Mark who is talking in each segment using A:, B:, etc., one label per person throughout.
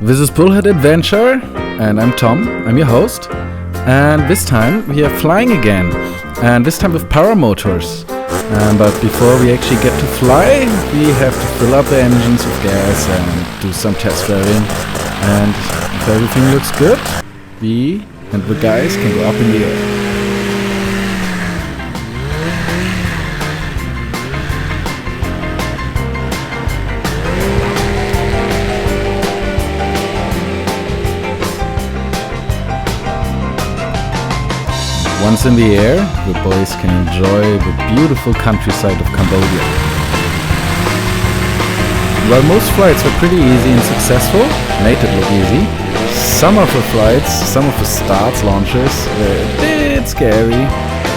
A: This is Bullhead Adventure, and I'm Tom, I'm your host. And this time we are flying again, and this time with paramotors. But before we actually get to fly, we have to fill up the engines with gas and do some test driving. And if everything looks good, we and the guys can go up in the air. Once in the air, the boys can enjoy the beautiful countryside of Cambodia. While most flights were pretty easy and successful, made it look easy, some of the flights, some of the starts, launches were a bit scary,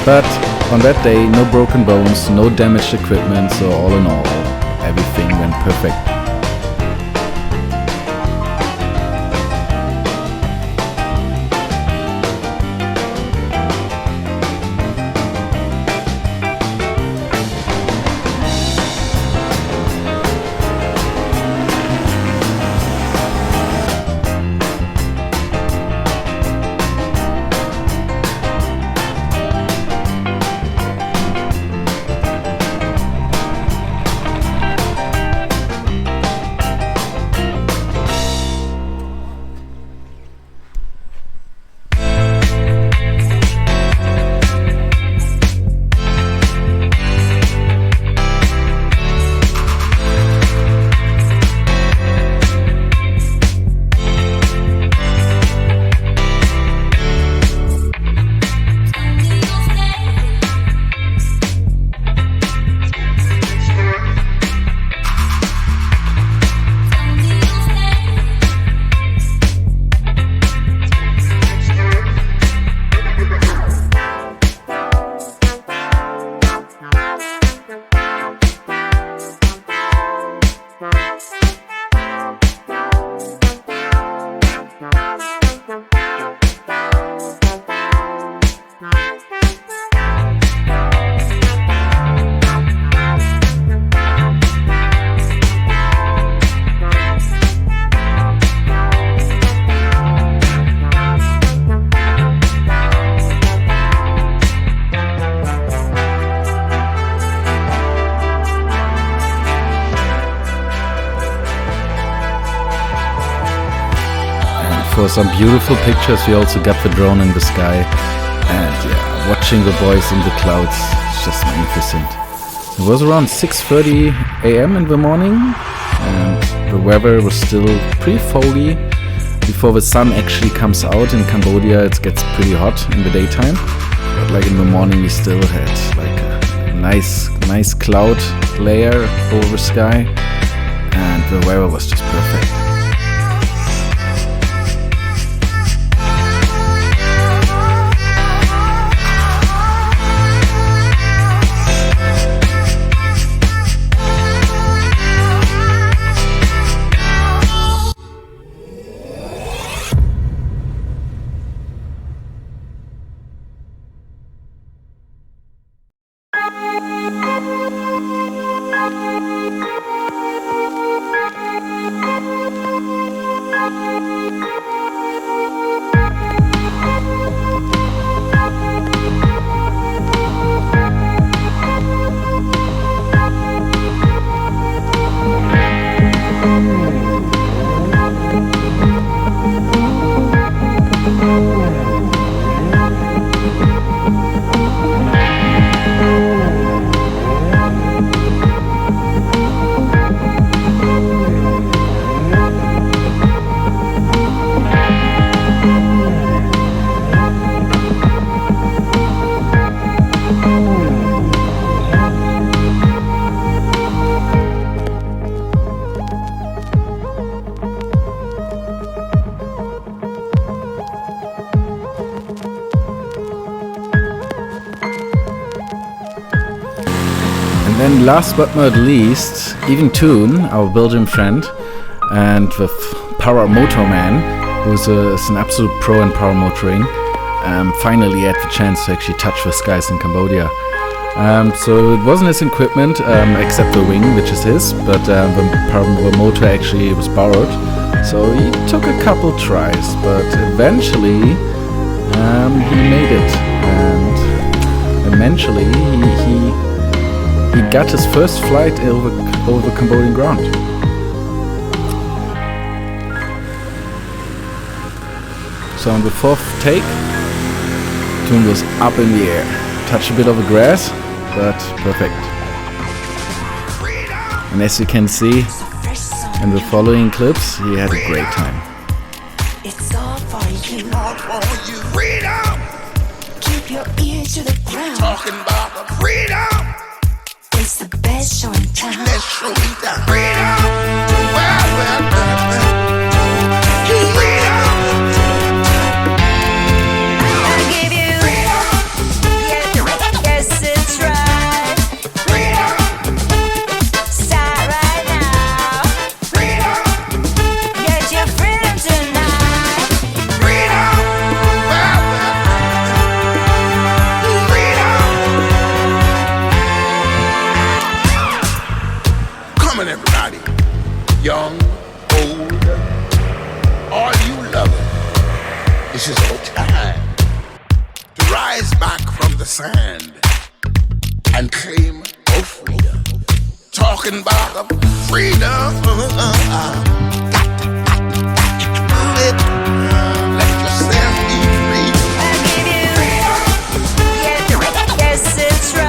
A: but on that day, no broken bones, no damaged equipment, so all in all, everything went perfect. For some beautiful pictures, we also got the drone in the sky, and yeah, watching the boys in the clouds is just magnificent. It was around 6:30 a.m. in the morning, and the weather was still pretty foggy. Before the sun actually comes out in Cambodia, it gets pretty hot in the daytime, but like in the morning we still had like a nice cloud layer over the sky, and the weather was just perfect. And last but not least, even Toon, our Belgian friend, and the Paramotor man, who's is an absolute pro in paramotoring, finally had the chance to actually touch the skies in Cambodia. So it wasn't his equipment, except the wing, which is his, but the motor actually was borrowed. So he took a couple tries, but eventually he made it, and eventually he got his first flight over Cambodian ground. So on the fourth take, Toon was up in the air, touched a bit of the grass, but perfect. And as you can see in the following clips, he had a great time.
B: It's all for you. Freedom. Keep your ear to the ground. Talking about the freedom. It's the best show in town. Best show in town. Freedom. Everybody, young, old, all you lovers, this is your time to rise back from the sand and claim your freedom. Talking about the freedom, let yourself be free. I give you freedom. Yes, it's right.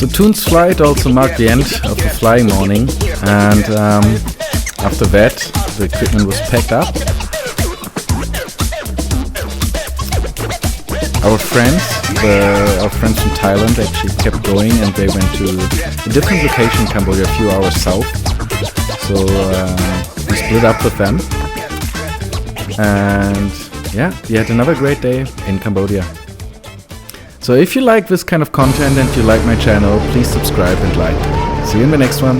A: So Toon's flight also marked the end of the flying morning, and after that the equipment was packed up. Our friends from Thailand actually kept going, and they went to a different location in Cambodia, a few hours south. So we split up with them, and yeah, we had another great day in Cambodia. So if you like this kind of content and you like my channel, please subscribe and like. See you in the next one.